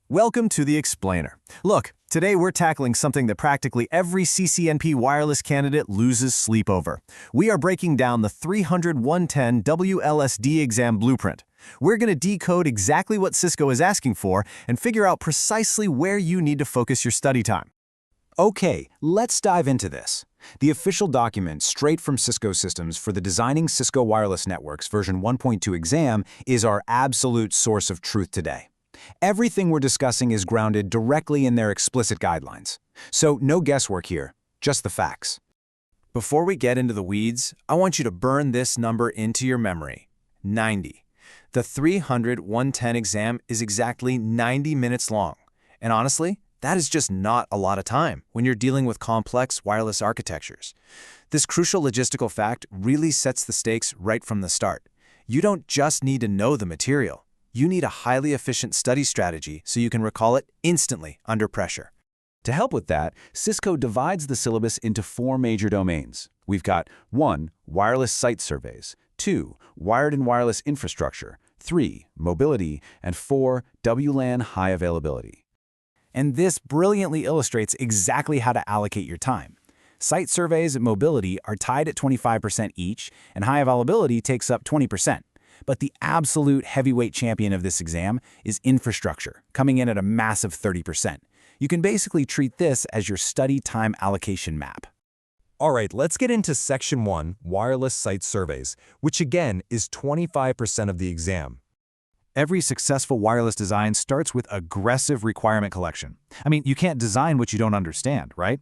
Welcome to the Explainer. Look, today we're tackling something that practically every CCNP wireless candidate loses sleep over. We are breaking down the 300-110 WLSD exam blueprint. We're going to decode exactly what Cisco is asking for and figure out precisely where you need to focus your study time. Okay, let's dive into this. The official document straight from Cisco Systems for the Designing Cisco Wireless Networks version 1.2 exam is our absolute source of truth today. Everything we're discussing is grounded directly in their explicit guidelines. So no guesswork here, just the facts. Before we get into the weeds, I want you to burn this number into your memory. 90. The 300-110 exam is exactly 90 minutes long. And honestly, that is just not a lot of time when you're dealing with complex wireless architectures. This crucial logistical fact really sets the stakes right from the start. You don't just need to know the material. You need a highly efficient study strategy so you can recall it instantly under pressure. To help with that, Cisco divides the syllabus into 4 major domains. We've got 1. Wireless site surveys, 2. Wired and wireless infrastructure, 3. Mobility, and 4. WLAN high availability. And this brilliantly illustrates exactly how to allocate your time. Site surveys and mobility are tied at 25% each, and high availability takes up 20%. But the absolute heavyweight champion of this exam is infrastructure, coming in at a massive 30%. You can basically treat this as your study time allocation map. All right, let's get into Section 1, Wireless Site Surveys, which again is 25% of the exam. Every successful wireless design starts with aggressive requirement collection. I mean, you can't design what you don't understand, right?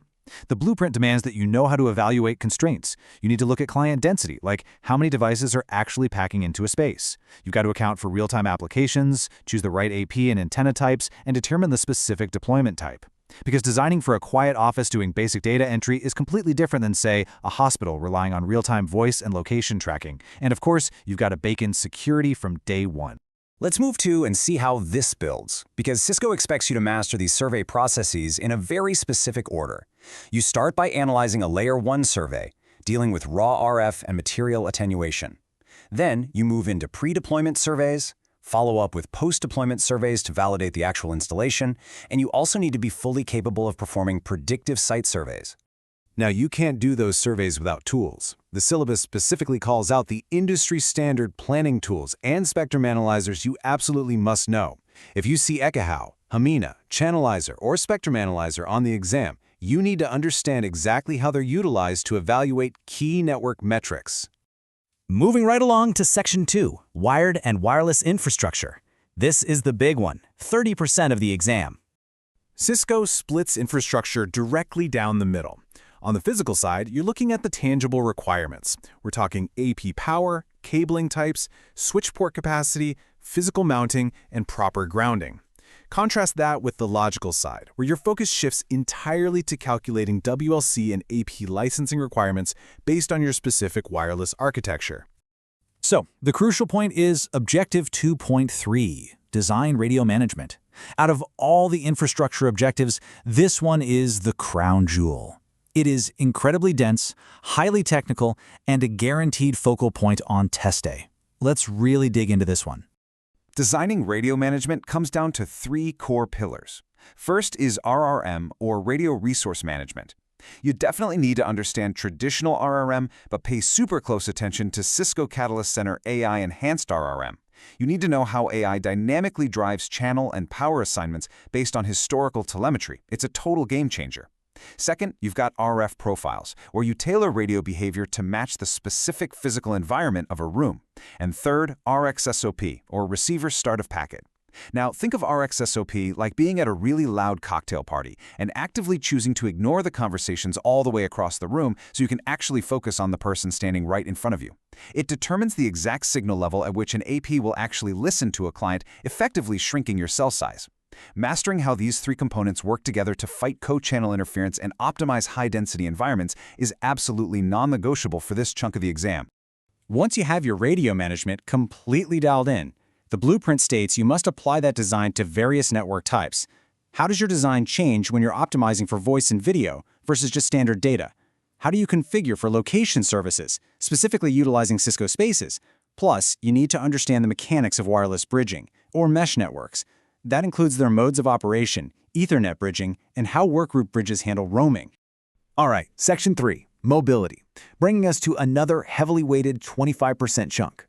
The blueprint demands that you know how to evaluate constraints. You need to look at client density, like how many devices are actually packing into a space. You've got to account for real-time applications, choose the right AP and antenna types, and determine the specific deployment type. Because designing for a quiet office doing basic data entry is completely different than, say, a hospital relying on real-time voice and location tracking. And of course, you've got to bake in security from day one. Let's move to and see how this builds, because Cisco expects you to master these survey processes in a very specific order. You start by analyzing a Layer 1 survey, dealing with raw RF and material attenuation. Then you move into pre-deployment surveys, follow up with post-deployment surveys to validate the actual installation, and you also need to be fully capable of performing predictive site surveys. Now, you can't do those surveys without tools. The syllabus specifically calls out the industry-standard planning tools and spectrum analyzers you absolutely must know. If you see Ekahau, Hamina, Channelizer, or Spectrum Analyzer on the exam, you need to understand exactly how they're utilized to evaluate key network metrics. Moving right along to Section 2, Wired and Wireless Infrastructure. This is the big one, 30% of the exam. Cisco splits infrastructure directly down the middle. On the physical side, you're looking at the tangible requirements. We're talking AP power, cabling types, switch port capacity, physical mounting, and proper grounding. Contrast that with the logical side, where your focus shifts entirely to calculating WLC and AP licensing requirements based on your specific wireless architecture. So, the crucial point is Objective 2.3, Design Radio Management. Out of all the infrastructure objectives, this one is the crown jewel. It is incredibly dense, highly technical, and a guaranteed focal point on test day. Let's really dig into this one. Designing radio management comes down to 3 core pillars. First is RRM, or Radio Resource Management. You definitely need to understand traditional RRM, but pay super close attention to Cisco Catalyst Center AI Enhanced RRM. You need to know how AI dynamically drives channel and power assignments based on historical telemetry. It's a total game changer. Second, you've got RF profiles, where you tailor radio behavior to match the specific physical environment of a room. And third, RxSOP, or Receiver Start of Packet. Now, think of RxSOP like being at a really loud cocktail party and actively choosing to ignore the conversations all the way across the room so you can actually focus on the person standing right in front of you. It determines the exact signal level at which an AP will actually listen to a client, effectively shrinking your cell size. Mastering how these 3 components work together to fight co-channel interference and optimize high-density environments is absolutely non-negotiable for this chunk of the exam. Once you have your radio management completely dialed in, the blueprint states you must apply that design to various network types. How does your design change when you're optimizing for voice and video versus just standard data? How do you configure for location services, specifically utilizing Cisco Spaces? Plus, you need to understand the mechanics of wireless bridging, or mesh networks. That includes their modes of operation, Ethernet bridging, and how workgroup bridges handle roaming. All right, Section 3, mobility, bringing us to another heavily weighted 25% chunk.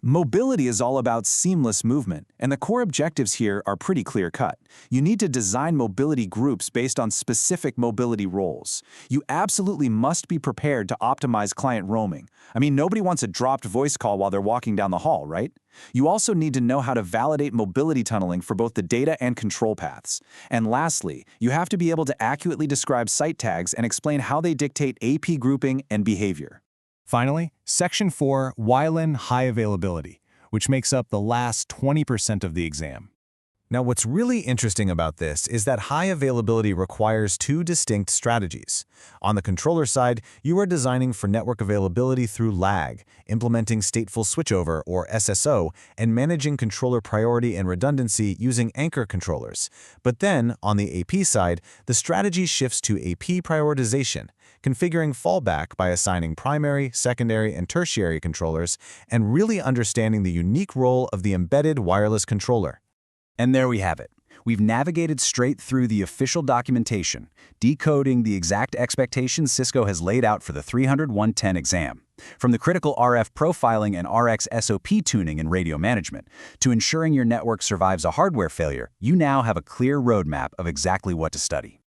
Mobility is all about seamless movement, and the core objectives here are pretty clear-cut. You need to design mobility groups based on specific mobility roles. You absolutely must be prepared to optimize client roaming. I mean, nobody wants a dropped voice call while they're walking down the hall, right? You also need to know how to validate mobility tunneling for both the data and control paths. And lastly, you have to be able to accurately describe site tags and explain how they dictate AP grouping and behavior. Finally, Section 4, WLAN high availability, which makes up the last 20% of the exam. Now, what's really interesting about this is that high availability requires two distinct strategies. On the controller side, you are designing for network availability through lag, implementing stateful switchover, or SSO, and managing controller priority and redundancy using anchor controllers. But then, on the AP side, the strategy shifts to AP prioritization, configuring fallback by assigning primary, secondary, and tertiary controllers, and really understanding the unique role of the embedded wireless controller. And there we have it. We've navigated straight through the official documentation, decoding the exact expectations Cisco has laid out for the 300-110 exam. From the critical RF profiling and RxSOP tuning in radio management, to ensuring your network survives a hardware failure, you now have a clear roadmap of exactly what to study.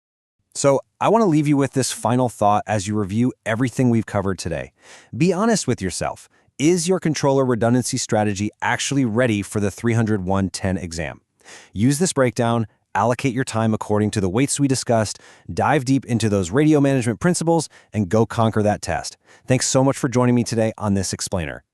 So I want to leave you with this final thought as you review everything we've covered today. Be honest with yourself. Is your controller redundancy strategy actually ready for the 300-110 exam? Use this breakdown, allocate your time according to the weights we discussed, dive deep into those radio management principles, and go conquer that test. Thanks so much for joining me today on this explainer.